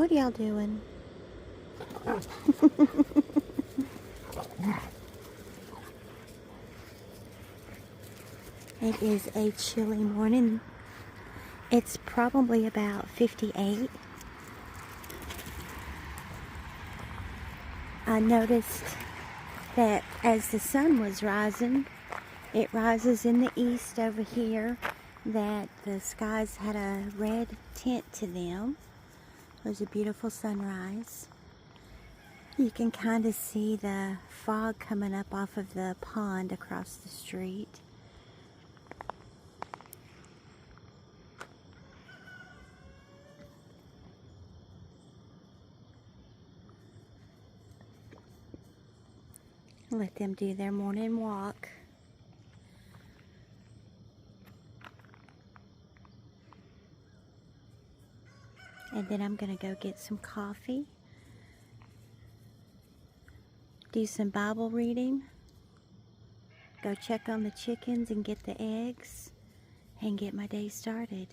What are y'all doing? It is a chilly morning. It's probably about 58. I noticed that as the sun was rising, it rises in the east over here, that the skies had a red tint to them. It was a beautiful sunrise. You can kind of see the fog coming up off of the pond across the street. Let them do their morning walk. And then I'm going to go get some coffee, do some Bible reading, go check on the chickens and get the eggs, and get my day started.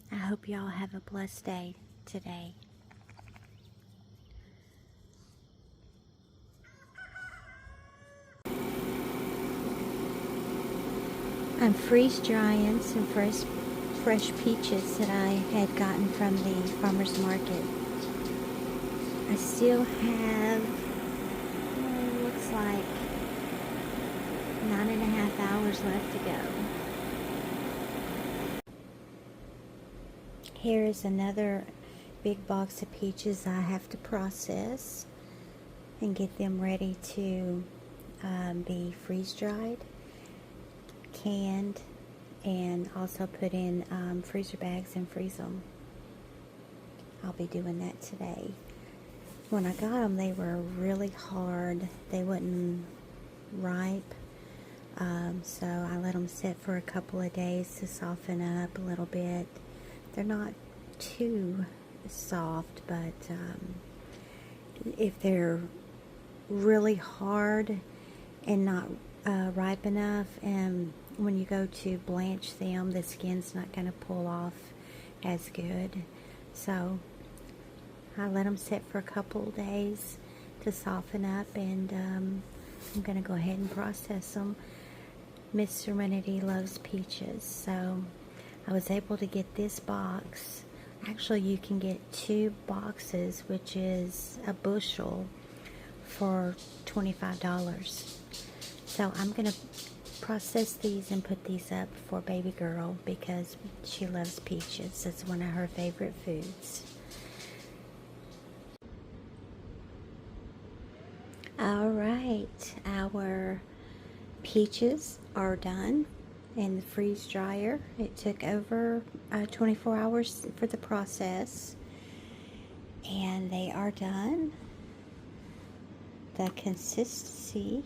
I hope y'all have a blessed day today. I'm freeze drying some fresh peaches that I had gotten from the farmer's market. I still have, looks like 9.5 hours left to go. Here is another big box of peaches I have to process and get them ready to be freeze dried, canned, and also put in freezer bags and freeze them. I'll be doing that today. When I got them, they were really hard. They wouldn't ripe. So I let them sit for a couple of days to soften up a little bit. They're not too soft, but if they're really hard and not ripe enough, and when you go to blanch them, the skin's not going to pull off as good. So I let them sit for a couple of days to soften up, and I'm going to go ahead and process them. Miss Serenity loves peaches, so I was able to get this box. Actually, you can get 2 boxes, which is a bushel, for $25. So I'm going to process these and put these up for baby girl because she loves peaches. It's one of her favorite foods. All right, our peaches are done in the freeze dryer. It took over 24 hours for the process, and they are done. The consistency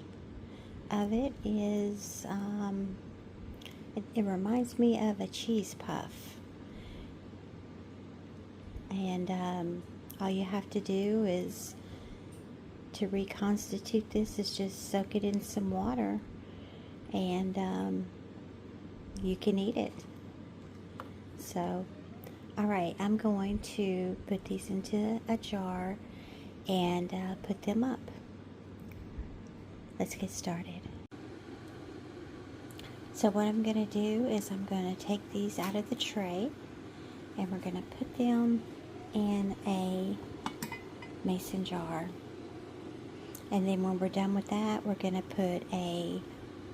of it is, it reminds me of a cheese puff. And all you have to do is, to reconstitute this, is just soak it in some water, and you can eat it. So, alright, I'm going to put these into a jar and put them up. Let's get started. So what I'm going to do is I'm going to take these out of the tray, and we're going to put them in a mason jar. And then when we're done with that, we're going to put a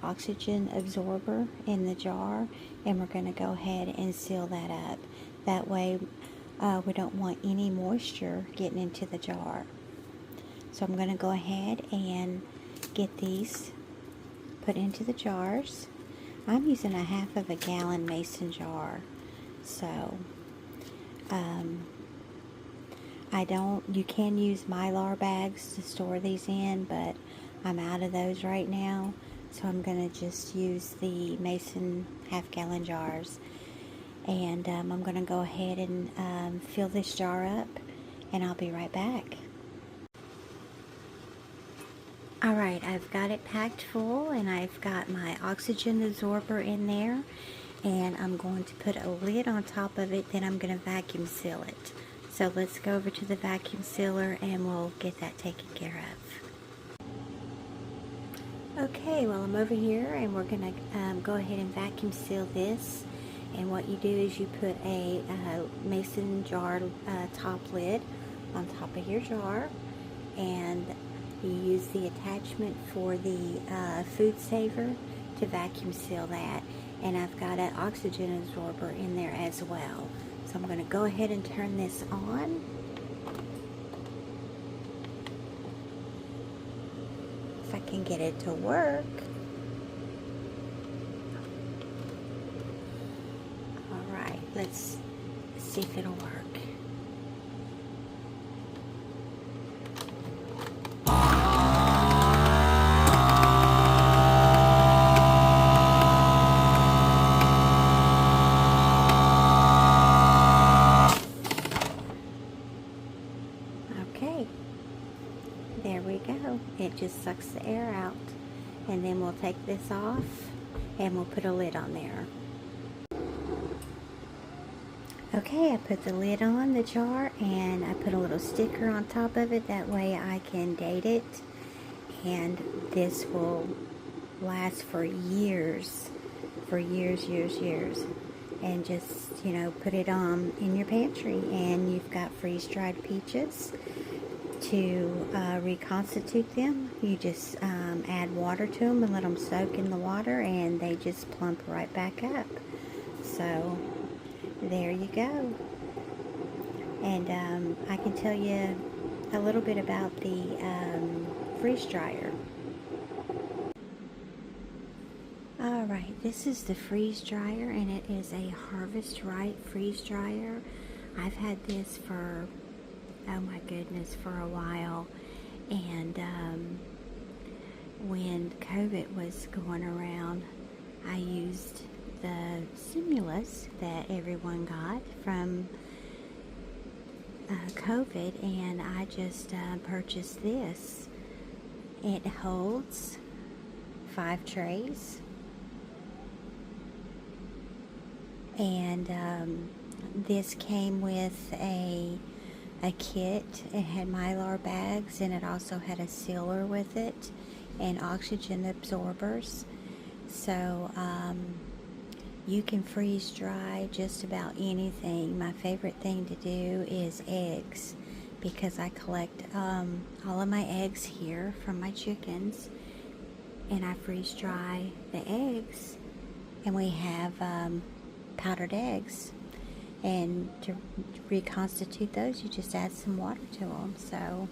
oxygen absorber in the jar, and we're going to go ahead and seal that up. That way we don't want any moisture getting into the jar. So I'm going to go ahead and get these put into the jars. I'm using a 1/2 gallon mason jar, so you can use Mylar bags to store these in, but I'm out of those right now, so I'm going to just use the mason 1/2 gallon jars. And I'm going to go ahead and fill this jar up, and I'll be right back. Alright, I've got it packed full, and I've got my oxygen absorber in there, and I'm going to put a lid on top of it, then I'm going to vacuum seal it. So let's go over to the vacuum sealer and we'll get that taken care of. Okay, well, I'm over here and we're going to go ahead and vacuum seal this. And what you do is you put a mason jar top lid on top of your jar, and you use the attachment for the food saver to vacuum seal that. And I've got an oxygen absorber in there as well. So I'm going to go ahead and turn this on. If I can get it to work. Alright, let's see if it'll work. Okay, there we go. It just sucks the air out. And then we'll take this off and we'll put a lid on there. Okay, I put the lid on the jar and I put a little sticker on top of it. That way I can date it. And this will last for years. For years. And just, you know, put it on in your pantry. And you've got freeze-dried peaches. To reconstitute them, you just add water to them and let them soak in the water, and they just plump right back up. So there you go. And I can tell you a little bit about the freeze dryer. Alright, this is the freeze dryer, and it is a Harvest Right freeze dryer. I've had this for, oh my goodness, for a while. And when COVID was going around, I used the stimulus that everyone got from COVID, and I just purchased this. It holds 5 trays, and this came with a kit. It had Mylar bags, and it also had a sealer with it and oxygen absorbers. So you can freeze dry just about anything. My favorite thing to do is eggs, because I collect all of my eggs here from my chickens, and I freeze dry the eggs, and we have powdered eggs. And to reconstitute those, you just add some water to them.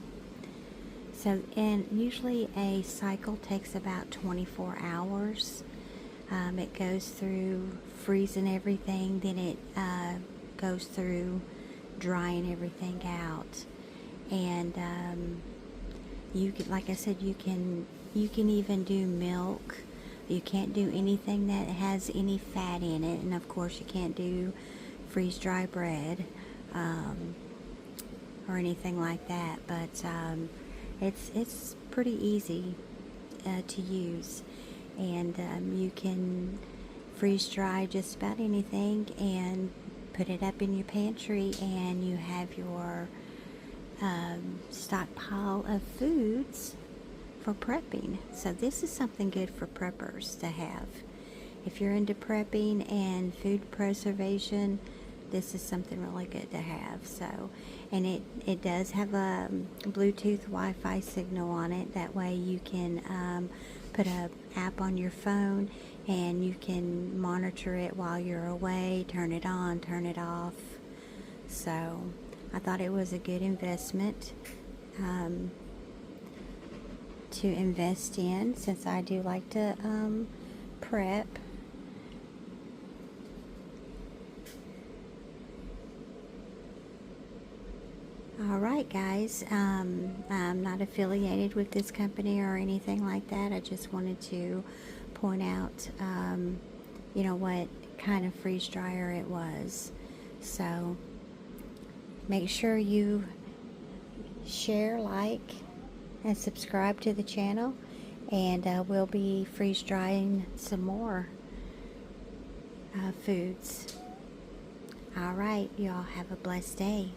And usually a cycle takes about 24 hours. It goes through freezing everything, then it goes through drying everything out. And you can, like I said, you can even do milk. You can't do anything that has any fat in it, and of course you can't do freeze dry bread or anything like that, but it's pretty easy to use, and you can freeze dry just about anything and put it up in your pantry, and you have your stockpile of foods for prepping. So this is something good for preppers to have. If you're into prepping and food preservation, this is something really good to have. So, and it does have a Bluetooth Wi-Fi signal on it. That way you can put an app on your phone, and you can monitor it while you're away, turn it on, turn it off. So I thought it was a good investment to invest in, since I do like to prep. Alright guys, I'm not affiliated with this company or anything like that. I just wanted to point out you know, what kind of freeze dryer it was. So make sure you share, like, and subscribe to the channel, and we'll be freeze drying some more foods. Alright, y'all have a blessed day.